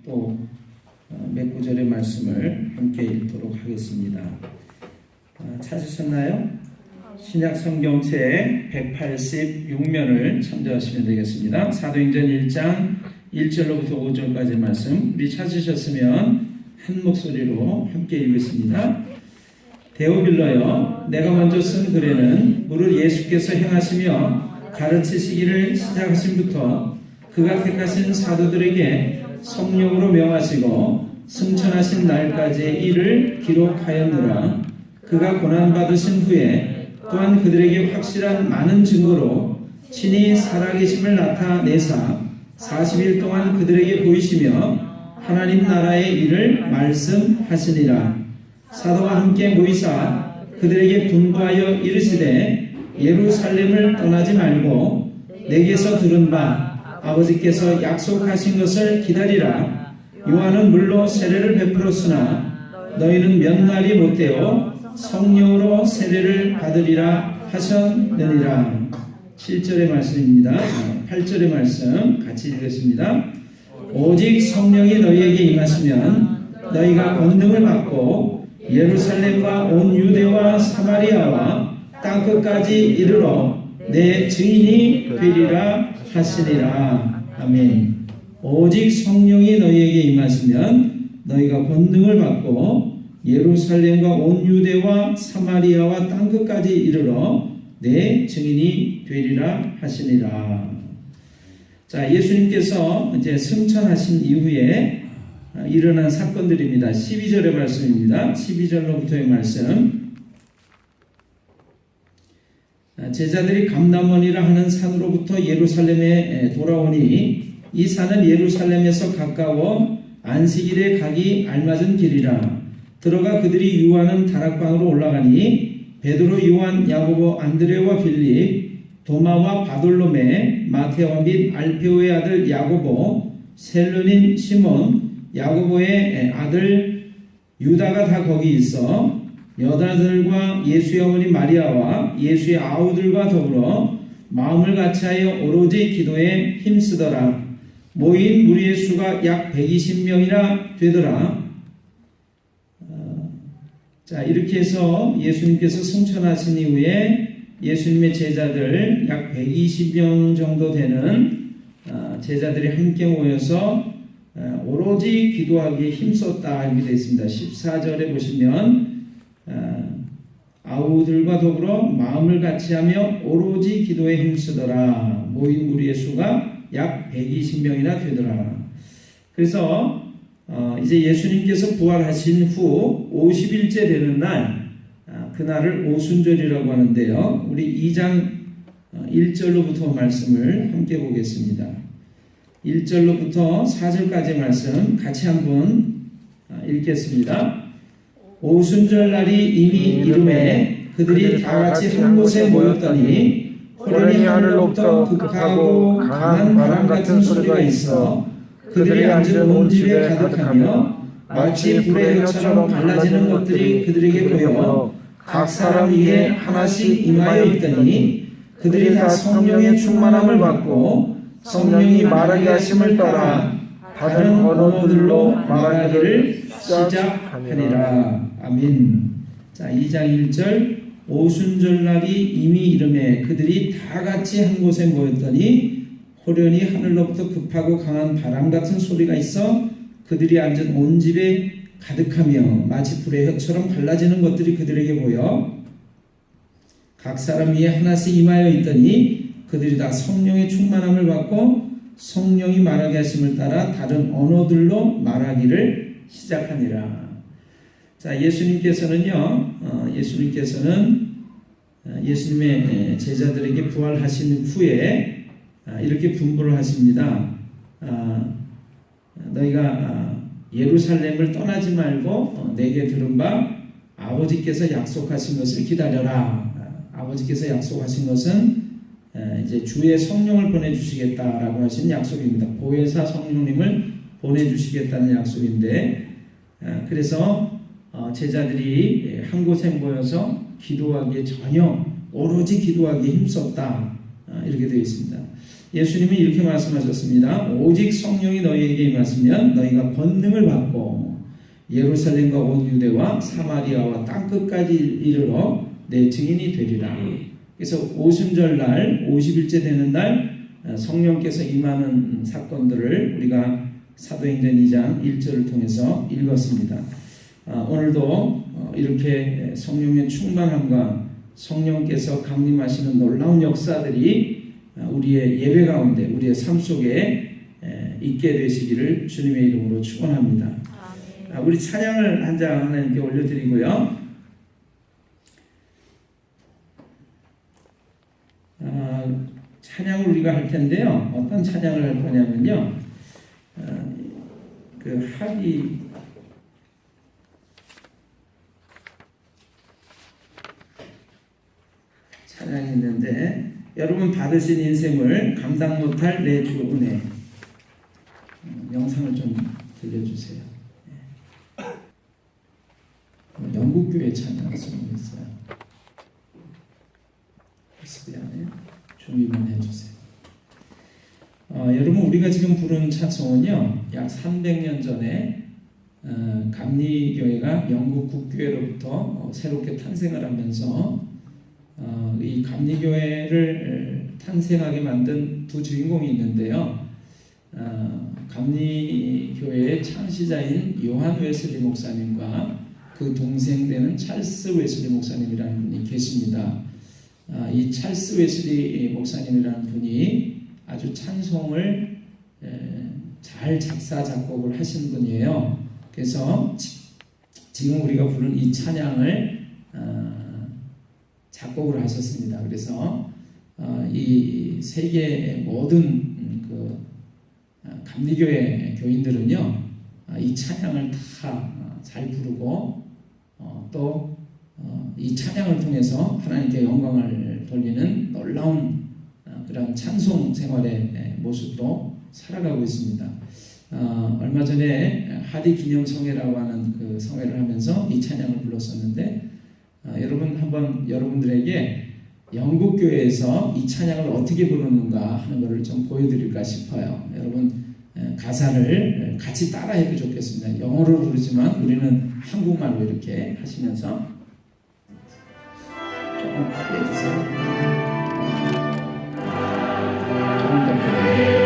또 몇 구절의 말씀을 함께 읽도록 하겠습니다. 찾으셨나요? 신약 성경책 186면을 참조하시면 되겠습니다. 사도행전 1장 1절로부터 5절까지 말씀, 우리 찾으셨으면 한 목소리로 함께 읽겠습니다. 데오빌러여, 내가 먼저 쓴 글에는 무릇 예수께서 행하시며 가르치시기를 시작하신부터 그가 택하신 사도들에게 성령으로 명하시고 승천하신 날까지의 일을 기록하였노라. 그가 고난받으신 후에 또한 그들에게 확실한 많은 증거로 친히 살아계심을 나타내사 40일 동안 그들에게 보이시며 하나님 나라의 일을 말씀하시니라. 사도와 함께 모이사 그들에게 분부하여 이르시되 예루살렘을 떠나지 말고 내게서 들은 바 아버지께서 약속하신 것을 기다리라. 요한은 물로 세례를 베풀었으나 너희는 몇 날이 못되어 성령으로 세례를 받으리라 하셨느니라. 7절의 말씀입니다. 8절의 말씀 같이 읽겠습니다. 오직 성령이 너희에게 임하시면 너희가 권능을 받고 예루살렘과 온 유대와 사마리아와 땅끝까지 이르러 내 증인이 되리라 하시니라. 아멘. 오직 성령이 너희에게 임하시면 너희가 권능을 받고 예루살렘과 온 유대와 사마리아와 땅끝까지 이르러 내 증인이 되리라 하시니라. 자, 예수님께서 이제 승천하신 이후에 일어난 사건들입니다. 12절의 말씀입니다. 12절로부터의 말씀. 제자들이 감람원이라 하는 산으로부터 예루살렘에 돌아오니 이 산은 예루살렘에서 가까워 안식일에 가기 알맞은 길이라. 들어가 그들이 유하는 다락방으로 올라가니 베드로, 요한, 야고보, 안드레와 빌립, 도마와 바돌로메, 마테오 및 알페오의 아들 야고보, 셀론인 시몬, 야고보의 아들 유다가 다 거기 있어 여자들과 예수의 어머니 마리아와 예수의 아우들과 더불어 마음을 같이하여 오로지 기도에 힘쓰더라. 모인 무리의 수가 약 120명이나 되더라. 자, 이렇게 해서 예수님께서 승천하신 이후에 예수님의 제자들 약 120명 정도 되는 제자들이 함께 모여서 오로지 기도하기에 힘썼다 이렇게 되어 있습니다. 14절에 보시면 아우들과 더불어 마음을 같이하며 오로지 기도에 힘쓰더라. 모인 무리의 수가 약 120명이나 되더라. 그래서 이제 예수님께서 부활하신 후 50일째 되는 날, 그날을 오순절이라고 하는데요. 우리 2장 1절로부터 말씀을 함께 보겠습니다. 1절로부터 4절까지 말씀 같이 한번 읽겠습니다. 오순절 날이 이미 이름에 그들이 다같이 한 곳에 모였더니 호련히 하늘로부터 극하고 강한 바람 같은 소리가 있어 그들이 앉은 온 집에 가득하며 마치 불의 혀처럼 갈라지는 것들이 그들에게 보여 각 사람 위에 하나씩 임하여 있더니 그들이 다 성령의 충만함을 받고 성령이 말하게 하심을 따라 다른 언어들로 말하기를 시작하니라. 아멘. 자, 2장 1절 오순절 날이 이미 이름에 그들이 다 같이 한 곳에 모였더니 호련히 하늘로부터 급하고 강한 바람 같은 소리가 있어 그들이 앉은 온 집에 가득하며 마치 불의 혀처럼 갈라지는 것들이 그들에게 보여 각 사람 위에 하나씩 임하여 있더니 그들이 다 성령의 충만함을 받고 성령이 말하게 하심을 따라 다른 언어들로 말하기를 시작하니라. 자, 예수님께서는 예수님의 제자들에게 부활하신 후에 이렇게 분부를 하십니다. 너희가 예루살렘을 떠나지 말고 내게 들은 바 아버지께서 약속하신 것을 기다려라. 아버지께서 약속하신 것은 이제 주의 성령을 보내주시겠다라고 하신 약속입니다. 보혜사 성령님을 보내주시겠다는 약속인데, 그래서 제자들이 한 곳에 모여서 기도하기에 전혀 오로지 기도하기에 힘썼다 이렇게 되어 있습니다. 예수님은 이렇게 말씀하셨습니다. 오직 성령이 너희에게 임하시면 너희가 권능을 받고 예루살렘과 온 유대와 사마리아와 땅끝까지 이르러 내 증인이 되리라. 그래서 오순절날 50일째 되는 날 성령께서 임하는 사건들을 우리가 사도행전 2장 1절을 통해서 읽었습니다. 오늘도 이렇게 성령의 충만함과 성령께서 강림하시는 놀라운 역사들이 우리의 예배 가운데 우리의 삶 속에 있게 되시기를 주님의 이름으로 축원합니다. 우리 찬양을 한 장 하나님께 올려드리고요. 찬양을 우리가 할 텐데요. 어떤 찬양을 할 거냐면요. 그 합이 찬양이 있는데 여러분 받으신 인생을 감당 못할 내 주 은혜 영상을 좀 들려주세요. 영국교회 찬양 수록했어요. SB안에 준비만 해주세요. 여러분 우리가 지금 부른 찬송은요 약 300년 전에 감리교회가 영국 국교회로부터 새롭게 탄생을 하면서 이 감리교회를 탄생하게 만든 두 주인공이 있는데요. 감리교회의 창시자인 요한 웨슬리 목사님과 그 동생 되는 찰스 웨슬리 목사님이라는 분이 계십니다. 이 찰스 웨슬리 목사님이라는 분이 아주 찬송을 잘 작사 작곡을 하신 분이에요. 그래서 지금 우리가 부른 이 찬양을 작곡을 하셨습니다. 그래서 이 세계 모든 그 감리교회 교인들은요 이 찬양을 다 잘 부르고 또 이 찬양을 통해서 하나님께 영광을 돌리는 놀라운 그런 찬송 생활의 모습으로 살아가고 있습니다. 얼마 전에 하디 기념 성회라고 하는 그 성회를 하면서 이 찬양을 불렀었는데 여러분 한번 여러분들에게 영국 교회에서 이 찬양을 어떻게 부르는가 하는 것을 좀 보여드릴까 싶어요. 여러분 가사를 같이 따라해도 좋겠습니다. 영어로 부르지만 우리는 한국말로 이렇게 하시면서 조금 크게 해주세요. 조금 더 크게.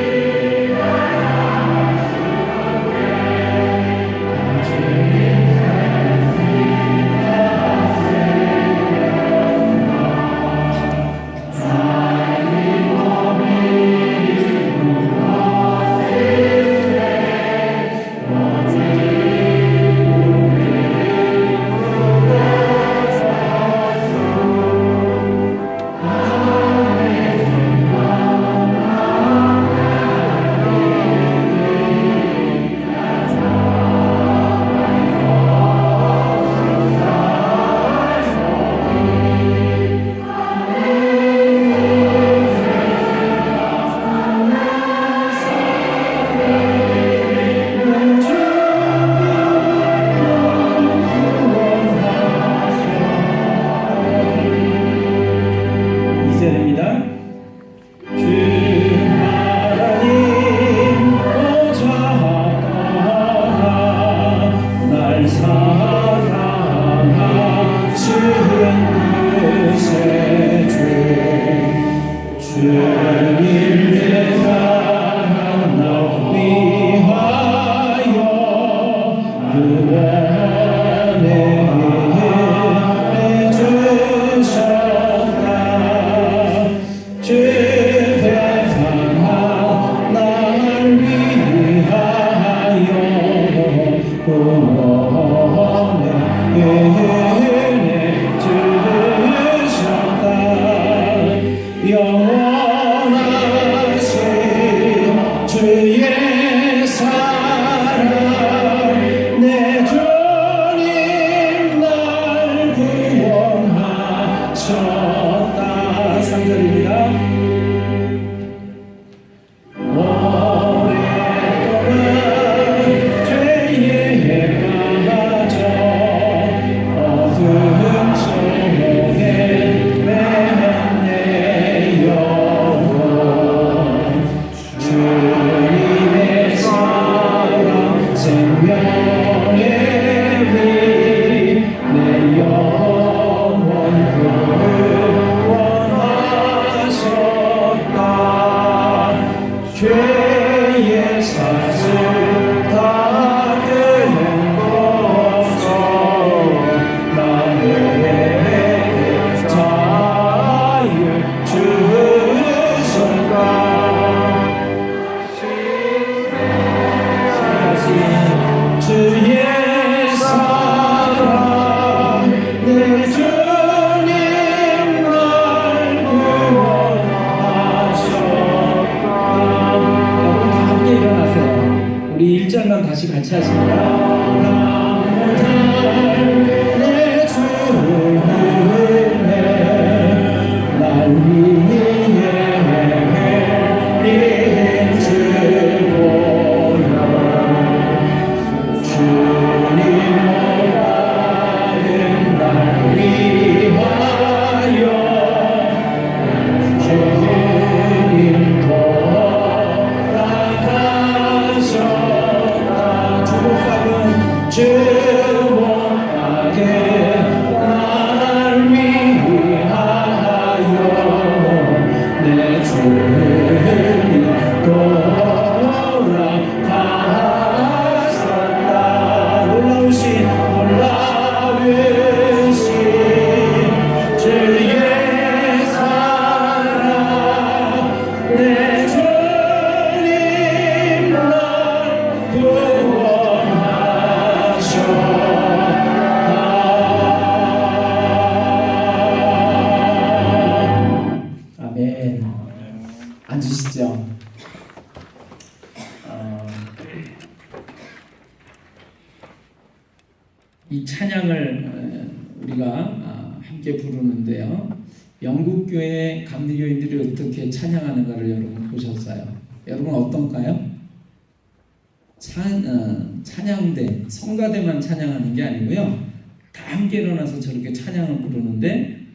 다시 같이 하십니다. 내 주를 날 위해 네 힘을 보여 주님을 받은 날 위하여 주님 돌아가셨다. 주목받은 주목받은 날 위하여 내 주님 돌아가셨다. 놀라우신 주의 사랑 내 주님 날 구원하셨다. 아멘. 앉으시죠. 이 찬양을 우리가 함께 부르는데요. 영국 교회 감리교인들이 어떻게 찬양하는가를 여러분 보셨어요? 여러분 어떤가요? 찬양대, 성가대만 찬양하는 게 아니고요. 다 함께 일어나서 저렇게 찬양을 부르는데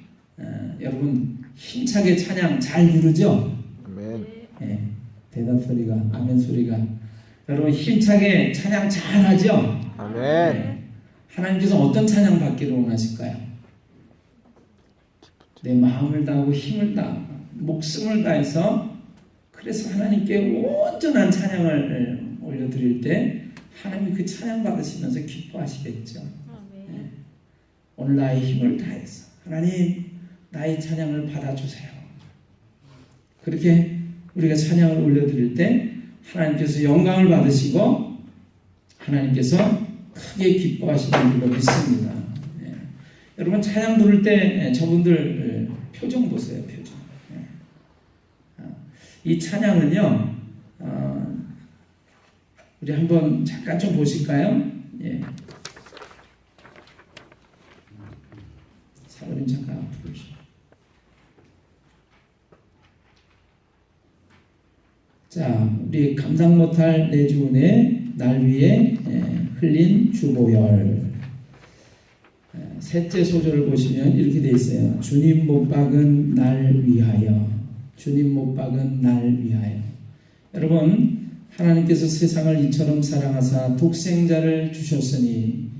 여러분 힘차게 찬양 잘 부르죠? 아멘. 네, 대답 소리가, 아멘 소리가. 여러분 힘차게 찬양 잘 하죠? 아멘. 하나님께서 어떤 찬양 받기를 원하실까요? 내 마음을 다하고 힘을 다하고 목숨을 다해서 그래서 하나님께 온전한 찬양을 올려드릴 때 하나님이 그 찬양 받으시면서 기뻐하시겠죠. 네. 오늘 나의 힘을 다해서 하나님 나의 찬양을 받아주세요. 그렇게 우리가 찬양을 올려드릴 때 하나님께서 영광을 받으시고 하나님께서 크게 기뻐하시는 줄로 믿습니다. 예. 여러분 찬양 부를 때 저분들 표정 보세요. 표정. 예. 이 찬양은요. 우리 한번 잠깐 좀 보실까요? 예. 사모님 잠깐 앞으로 오시죠. 자, 우리 감당 못할 내 주은혜 날 위해 흘린 주보혈. 셋째 소절을 보시면 이렇게 되어 있어요. 주님 못 박은 날 위하여. 주님 못 박은 날 위하여. 여러분 하나님께서 세상을 이처럼 사랑하사 독생자를 주셨으니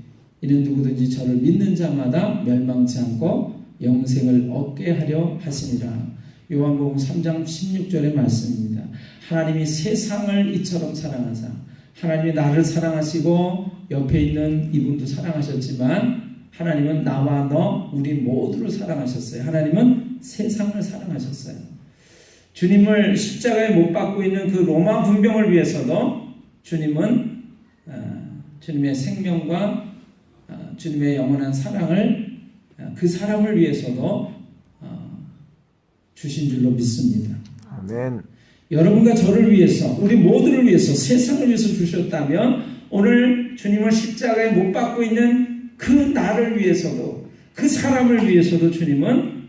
이는 누구든지 저를 믿는 자마다 멸망치 않고 영생을 얻게 하려 하시니라. 요한복음 3장 16절의 말씀입니다. 하나님이 세상을 이처럼 사랑하사 하나님이 나를 사랑하시고 옆에 있는 이분도 사랑하셨지만 하나님은 나와 너 우리 모두를 사랑하셨어요. 하나님은 세상을 사랑하셨어요. 주님을 십자가에 못 박고 있는 그 로마 군병을 위해서도 주님은 주님의 생명과 주님의 영원한 사랑을 그 사람을 위해서도 주신 줄로 믿습니다. 아멘. 여러분과 저를 위해서 우리 모두를 위해서 세상을 위해서 주셨다면 오늘 주님을 십자가에 못 박고 있는 그 나를 위해서도 그 사람을 위해서도 주님은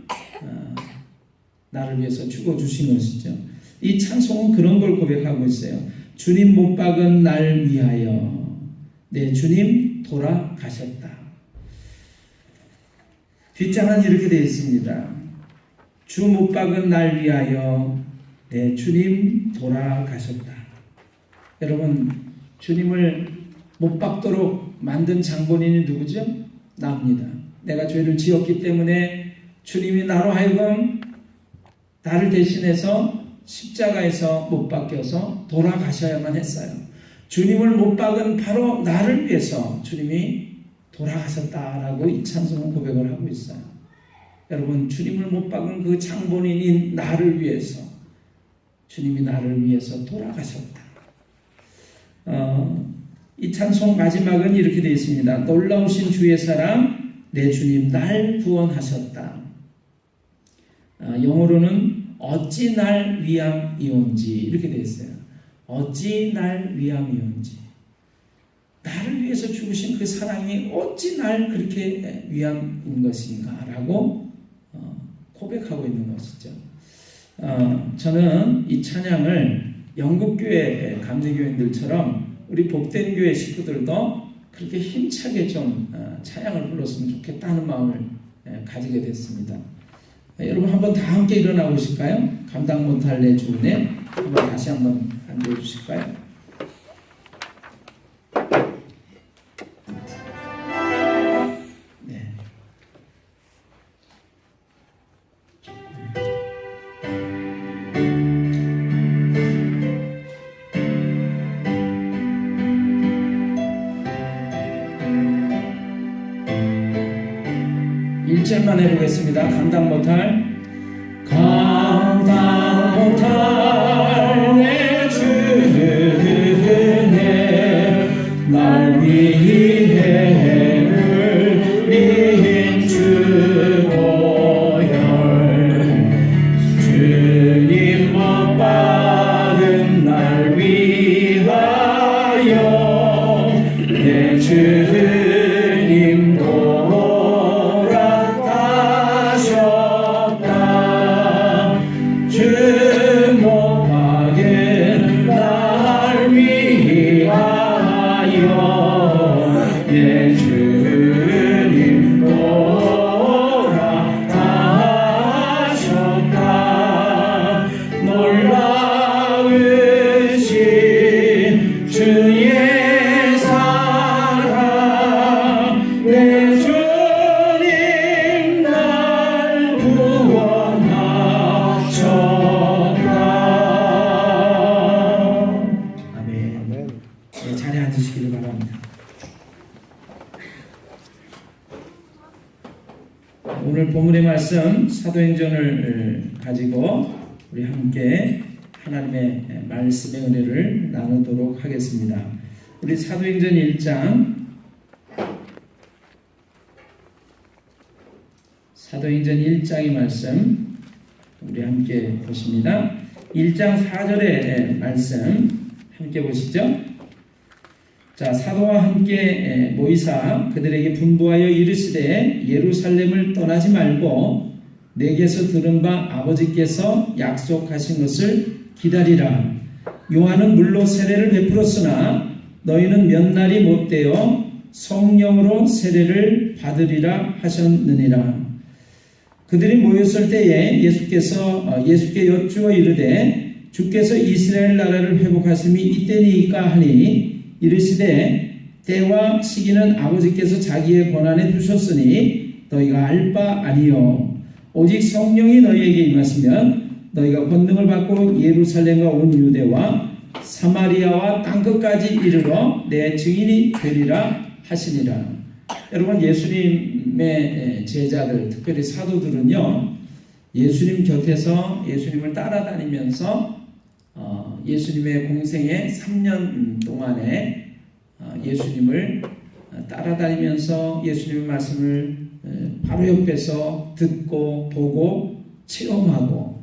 나를 위해서 죽어주신 것이죠. 이 찬송은 그런 걸 고백하고 있어요. 주님 못 박은 날 위하여 내 주님 돌아가셨다. 뒷장은 이렇게 되어 있습니다. 주 못 박은 날 위하여 내 주님 돌아가셨다. 여러분 주님을 못 박도록 만든 장본인이 누구죠? 나입니다. 내가 죄를 지었기 때문에 주님이 나로 하여금 나를 대신해서 십자가에서 못 박혀서 돌아가셔야만 했어요. 주님을 못 박은 바로 나를 위해서 주님이 돌아가셨다라고 이 찬송은 고백을 하고 있어요. 여러분 주님을 못 박은 그 장본인인 나를 위해서 주님이 나를 위해서 돌아가셨다. 이 찬송 마지막은 이렇게 되어 있습니다. 놀라우신 주의 사랑 내 주님 날 구원하셨다. 영어로는 어찌 날 위함이온지 이렇게 되어 있어요. 어찌 날 위함이온지. 하나님께서 주신 그 사랑이 어찌 날 그렇게 위함인 것인가 라고 고백하고 있는 것이죠. 저는 이 찬양을 영국교회 감리교인들처럼 우리 복된 교회 식구들도 그렇게 힘차게 좀 찬양을 불렀으면 좋겠다는 마음을 가지게 됐습니다. 여러분 한번 다 함께 일어나 보실까요? 감당 못할 내 주은혜 한번 다시 한번 앉아 주실까요? 네. 일절만 해보겠습니다. 감당 못할 내 주은혜 날 위해 흘린 주 보혈 주님 못 박은 날 위하여 내 주님 돌아가셨다 주 못 박은 날 위하여 내 주님 돌아가셨다 놀라우신 주의 사랑 내 주님 날 구원하셨다. 아멘. 네, 자리에 앉으시기를 바랍니다. 오늘 본문의 말씀 사도행전을 가지고 우리 함께 하나님의 말씀의 은혜를 나누도록 하겠습니다. 우리 사도행전 1장 사도행전 1장의 말씀 우리 함께 보십니다. 1장 4절의 말씀 함께 보시죠. 자, 사도와 함께 모이사 그들에게 분부하여 이르시되 예루살렘을 떠나지 말고 내게서 들은 바 아버지께서 약속하신 것을 기다리라. 요한은 물로 세례를 베풀었으나 너희는 몇 날이 못되어 성령으로 세례를 받으리라 하셨느니라. 그들이 모였을 때에 예수께 여쭈어 이르되 주께서 이스라엘 나라를 회복하심이 이때니이까 하니 이르시되 때와 시기는 아버지께서 자기의 권한에 두셨으니 너희가 알 바 아니요 오직 성령이 너희에게 임하시면 너희가 권능을 받고 예루살렘과 온 유대와 사마리아와 땅끝까지 이르러 내 증인이 되리라 하시니라. 여러분 예수님의 제자들 특별히 사도들은요 예수님 곁에서 예수님을 따라다니면서 예수님의 공생의 3년 동안에 예수님을 따라다니면서 예수님의 말씀을 바로 옆에서 듣고 보고 체험하고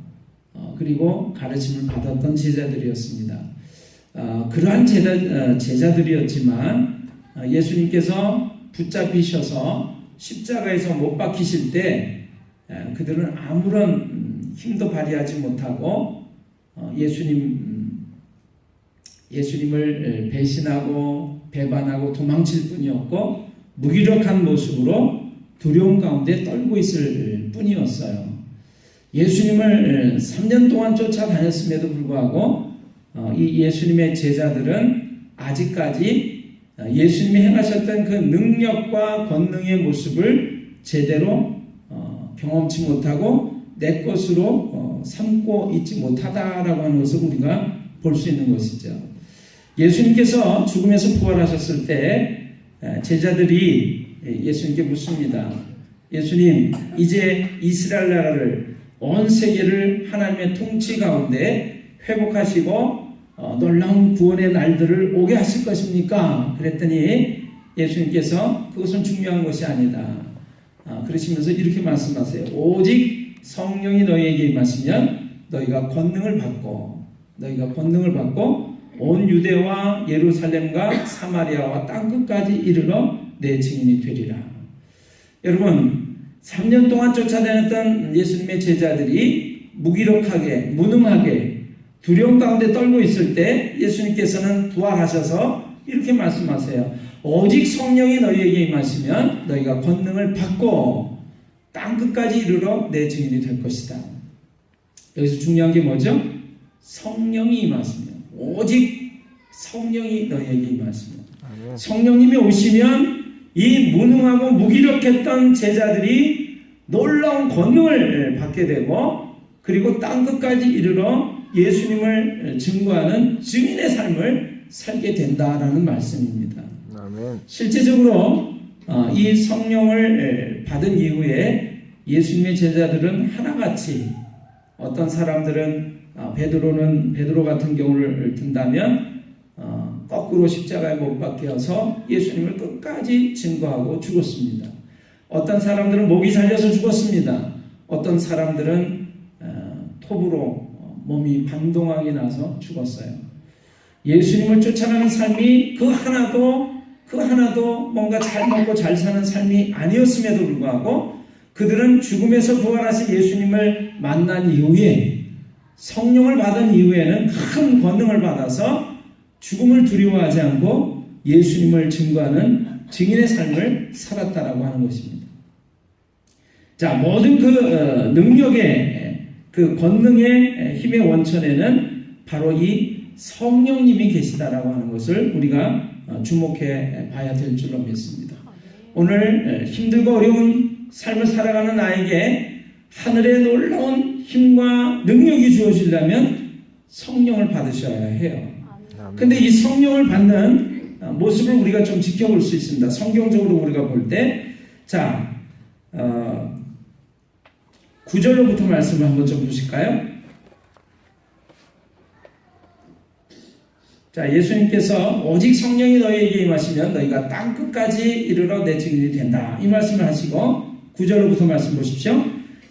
그리고 가르침을 받았던 제자들이었습니다. 그러한 제자들이었지만 예수님께서 붙잡히셔서 십자가에서 못 박히실 때 그들은 아무런 힘도 발휘하지 못하고 예수님을 배신하고 배반하고 도망칠 뿐이었고 무기력한 모습으로 두려움 가운데 떨고 있을 뿐이었어요. 예수님을 3년 동안 쫓아다녔음에도 불구하고 이 예수님의 제자들은 아직까지 예수님이 행하셨던 그 능력과 권능의 모습을 제대로 경험치 못하고 내 것으로 삼고 있지 못하다라고 하는 것을 우리가 볼 수 있는 것이죠. 예수님께서 죽음에서 부활하셨을 때 제자들이 예수님께 묻습니다. 예수님, 이제 이스라엘 나라를 온 세계를 하나님의 통치 가운데 회복하시고 놀라운 구원의 날들을 오게 하실 것입니까? 그랬더니 예수님께서 그것은 중요한 것이 아니다. 그러시면서 이렇게 말씀하세요. 오직 성령이 너희에게 임하시면 너희가 권능을 받고 온 유대와 예루살렘과 사마리아와 땅끝까지 이르러 내 증인이 되리라. 여러분, 3년 동안 쫓아다녔던 예수님의 제자들이 무기력하게 무능하게 두려움 가운데 떨고 있을 때 예수님께서는 부활하셔서 이렇게 말씀하세요. 오직 성령이 너희에게 임하시면 너희가 권능을 받고 땅끝까지 이르러 내 증인이 될 것이다. 여기서 중요한 게 뭐죠? 성령이 임하시면, 오직 성령이 너희에게 임하시면, 성령님이 오시면 이 무능하고 무기력했던 제자들이 놀라운 권능을 받게 되고, 그리고 땅끝까지 이르러 예수님을 증거하는 증인의 삶을 살게 된다라는 말씀입니다. 아멘. 실제적으로 이 성령을 받은 이후에 예수님의 제자들은 하나같이, 어떤 사람들은 베드로 같은 경우를 든다면 거꾸로 십자가에 못 박혀서 예수님을 끝까지 증거하고 죽었습니다. 어떤 사람들은 목이 잘려서 죽었습니다. 어떤 사람들은 톱으로 몸이 반동하게 나서 죽었어요. 예수님을 쫓아가는 삶이 그 하나도 뭔가 잘 먹고 잘 사는 삶이 아니었음에도 불구하고 그들은 죽음에서 부활하신 예수님을 만난 이후에, 성령을 받은 이후에는 큰 권능을 받아서 죽음을 두려워하지 않고 예수님을 증거하는 증인의 삶을 살았다라고 하는 것입니다. 자, 모든 그 능력의, 그 권능의 힘의 원천에는 바로 이 성령님이 계시다라고 하는 것을 우리가 주목해 봐야 될 줄로 믿습니다. 오늘 힘들고 어려운 삶을 살아가는 나에게 하늘의 놀라운 힘과 능력이 주어지려면 성령을 받으셔야 해요. 근데 이 성령을 받는 모습을 우리가 좀 지켜볼 수 있습니다. 성경적으로 우리가 볼 때, 자, 9절로부터 말씀을 한번 좀 보실까요? 자, 예수님께서 오직 성령이 너희에게 임하시면 너희가 땅끝까지 이르러 내 증인이 된다, 이 말씀을 하시고 9절로부터 말씀 보십시오.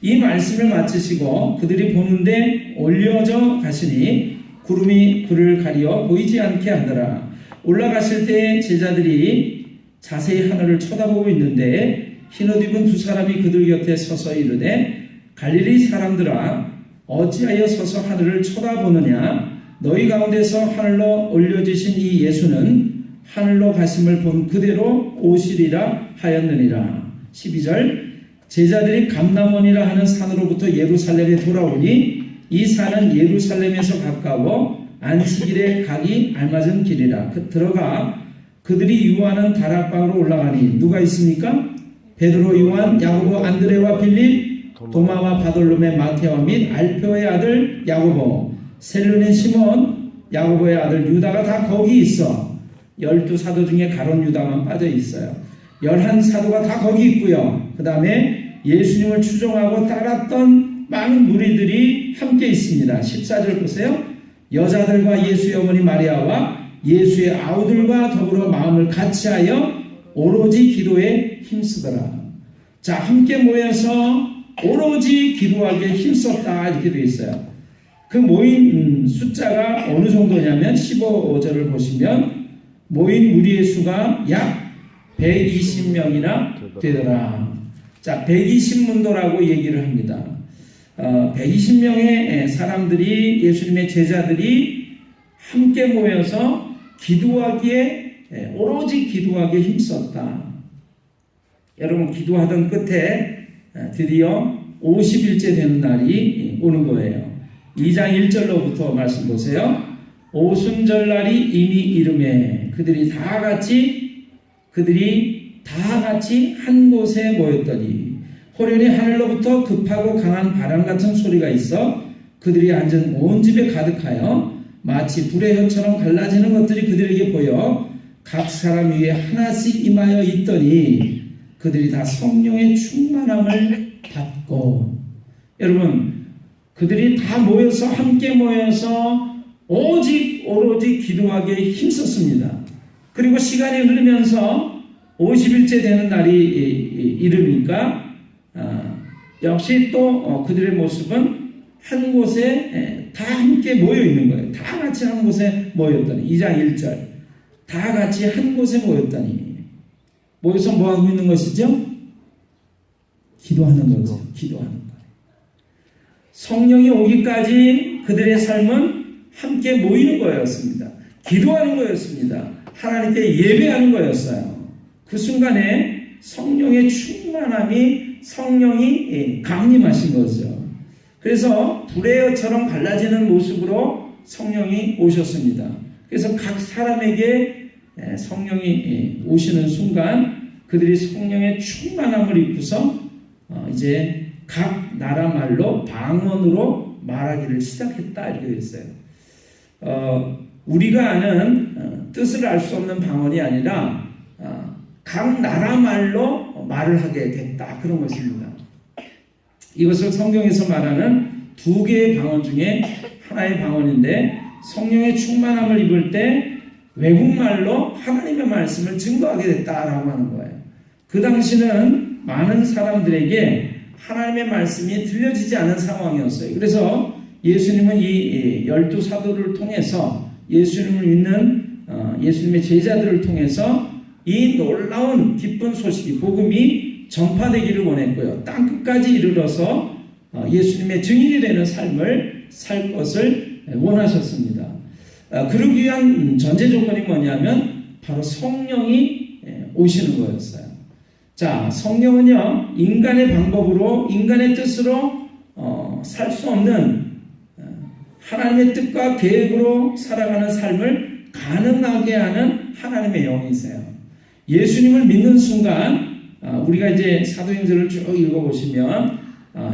이 말씀을 마치시고 그들이 보는데 올려져 가시니 구름이 그를 가리어 보이지 않게 하더라. 올라가실 때 제자들이 자세히 하늘을 쳐다보고 있는데 흰옷 입은 두 사람이 그들 곁에 서서 이르되 갈릴리 사람들아, 어찌하여 서서 하늘을 쳐다보느냐? 너희 가운데서 하늘로 올려지신 이 예수는 하늘로 가심을 본 그대로 오시리라 하였느니라. 12절, 제자들이 감람원이라 하는 산으로부터 예루살렘에 돌아오니 이 산은 예루살렘에서 가까워 안식일에 가기 알맞은 길이라. 들어가 그들이 유하는 다락방으로 올라가니 누가 있습니까? 베드로, 요한, 야고보, 안드레와 빌립, 도마와 바돌로메, 마테와 및 알페오의 아들 야고보, 셀루닌 시몬, 야고보의 아들 유다가 다 거기 있어. 12사도 중에 가룟 유다만 빠져 있어요. 11사도가 다 거기 있고요. 그 다음에 예수님을 추종하고 따랐던 많은 무리들이 함께 있습니다. 14절 보세요. 여자들과 예수의 어머니 마리아와 예수의 아우들과 더불어 마음을 같이하여 오로지 기도에 힘쓰더라. 자, 함께 모여서 오로지 기도하기에 힘썼다, 이렇게 되어 있어요. 그 모인 숫자가 어느 정도냐면 15절을 보시면 모인 무리의 수가 약 120명이나 되더라. 자, 120문도라고 얘기를 합니다. 120명의 사람들이, 예수님의 제자들이 함께 모여서 기도하기에, 오로지 기도하기에 힘썼다. 여러분, 기도하던 끝에 드디어 50일째 되는 날이 오는 거예요. 2장 1절로부터 말씀 보세요. 오순절날이 이미 이름에 그들이 다 같이 한 곳에 모였더니 호련히 하늘로부터 급하고 강한 바람 같은 소리가 있어 그들이 앉은 온 집에 가득하여 마치 불의 혀처럼 갈라지는 것들이 그들에게 보여 각 사람 위에 하나씩 임하여 있더니 그들이 다 성령의 충만함을 받고. 여러분, 그들이 다 모여서, 함께 모여서 오로지 기도하기에 힘썼습니다. 그리고 시간이 흐르면서 50일째 되는 날이 이르니까 역시 또 그들의 모습은 한 곳에 다 함께 모여 있는 거예요. 다 같이 한 곳에 모였더니 2장 1절 다 같이 한 곳에 모였더니 모여서 뭐 하고 있는 것이죠? 기도하는 거죠. 기도하는 거예요. 성령이 오기까지 그들의 삶은 함께 모이는 거였습니다. 기도하는 거였습니다. 하나님께 예배하는 거였어요. 그 순간에 성령의 충만함이 성령이 강림하신 거죠. 그래서 불의 여처럼 갈라지는 모습으로 성령이 오셨습니다. 그래서 각 사람에게 성령이 오시는 순간 그들이 성령의 충만함을 입고서 이제 각 나라 말로 방언으로 말하기를 시작했다 이렇게 되어 있어요. 우리가 아는 뜻을 알 수 없는 방언이 아니라 각 나라 말로 말을 하게 됐다 그런 것입니다. 이것을 성경에서 말하는 두 개의 방언 중에 하나의 방언인데 성령의 충만함을 입을 때 외국말로 하나님의 말씀을 증거하게 됐다라고 하는 거예요. 그 당시는 많은 사람들에게 하나님의 말씀이 들려지지 않은 상황이었어요. 그래서 예수님은 이 12사도를 통해서 예수님을 믿는 예수님의 제자들을 통해서 이 놀라운 기쁜 소식이 복음이 전파되기를 원했고요. 땅끝까지 이르러서 예수님의 증인이 되는 삶을 살 것을 원하셨습니다. 그러기 위한 전제 조건이 뭐냐면 바로 성령이 오시는 거였어요. 자, 성령은요 인간의 방법으로 인간의 뜻으로 살 수 없는 하나님의 뜻과 계획으로 살아가는 삶을 가능하게 하는 하나님의 영이세요. 예수님을 믿는 순간 우리가 이제 사도행전을 쭉 읽어보시면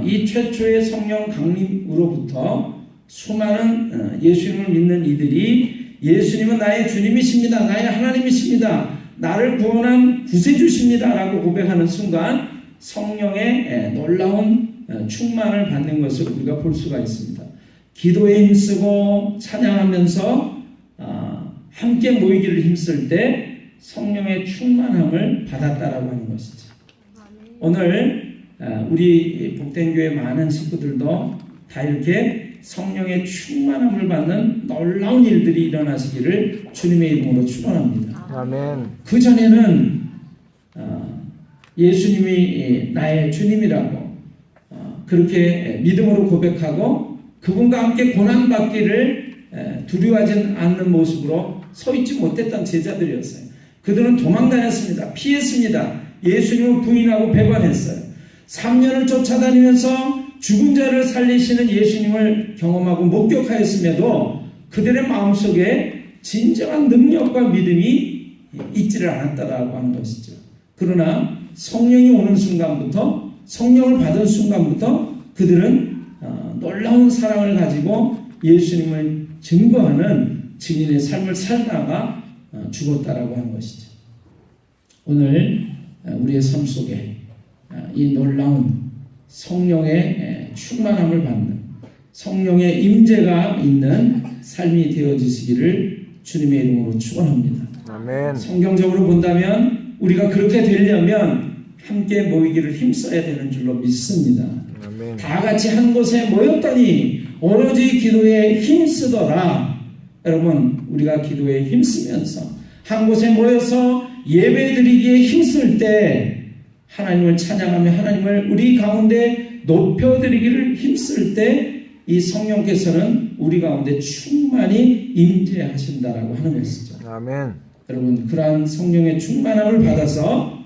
이 최초의 성령 강림으로부터 수많은 예수님을 믿는 이들이 예수님은 나의 주님이십니다. 나의 하나님이십니다. 나를 구원한 구세주십니다. 라고 고백하는 순간 성령의 놀라운 충만을 받는 것을 우리가 볼 수가 있습니다. 기도에 힘쓰고 찬양하면서 함께 모이기를 힘쓸 때 성령의 충만함을 받았다라고 하는 것이죠. 오늘 우리 복된교회 많은 식구들도 다 이렇게 성령의 충만함을 받는 놀라운 일들이 일어나시기를 주님의 이름으로 축원합니다. 아멘. 그 전에는 예수님이 나의 주님이라고 그렇게 믿음으로 고백하고 그분과 함께 고난받기를 두려워하지 않는 모습으로 서 있지 못했던 제자들이었어요. 그들은 도망다녔습니다. 피했습니다. 예수님을 부인하고 배반했어요. 3년을 쫓아다니면서 죽은 자를 살리시는 예수님을 경험하고 목격하였음에도 그들의 마음속에 진정한 능력과 믿음이 있지를 않았다라고 하는 것이죠. 그러나 성령이 오는 순간부터 성령을 받은 순간부터 그들은 놀라운 사랑을 가지고 예수님을 증거하는 증인의 삶을 살다가 죽었다라고 하는 것이죠. 오늘 우리의 삶 속에 이 놀라운 성령의 충만함을 받는 성령의 임재가 있는 삶이 되어지시기를 주님의 이름으로 축원합니다. 아멘. 성경적으로 본다면 우리가 그렇게 되려면 함께 모이기를 힘써야 되는 줄로 믿습니다. 아멘. 다 같이 한 곳에 모였더니 오로지 기도에 힘쓰더라. 여러분, 우리가 기도에 힘쓰면서 한 곳에 모여서 예배드리기에 힘쓸 때 하나님을 찬양하며 하나님을 우리 가운데 높여드리기를 힘쓸 때 이 성령께서는 우리 가운데 충만히 임재하신다라고 하는 것이죠. 아멘. 여러분, 그러한 성령의 충만함을 받아서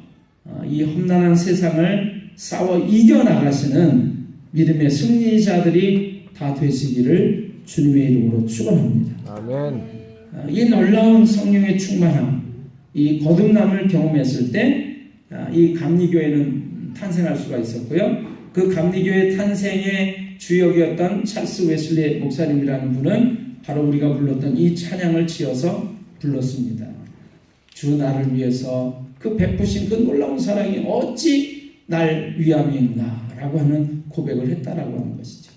이 험난한 세상을 싸워 이겨나가시는 믿음의 승리자들이 다 되시기를 주님의 이름으로 축원합니다. 아멘. 이 놀라운 성령의 충만함, 이 거듭남을 경험했을 때 이 감리교회는 탄생할 수가 있었고요. 그 감리교회 탄생의 주역이었던 찰스 웨슬리 목사님이라는 분은 바로 우리가 불렀던 이 찬양을 지어서 불렀습니다. 주 나를 위해서 그 베푸신 그 놀라운 사랑이 어찌 날 위함인가 라고 하는 고백을 했다라고 하는 것이죠.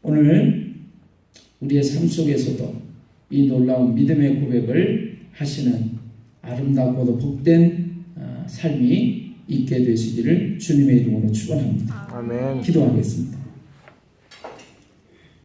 오늘 우리의 삶 속에서도 이 놀라운 믿음의 고백을 하시는 아름답고도 복된 삶이 있게 되시기를 주님의 이름으로 축원합니다. 아멘. 기도하겠습니다.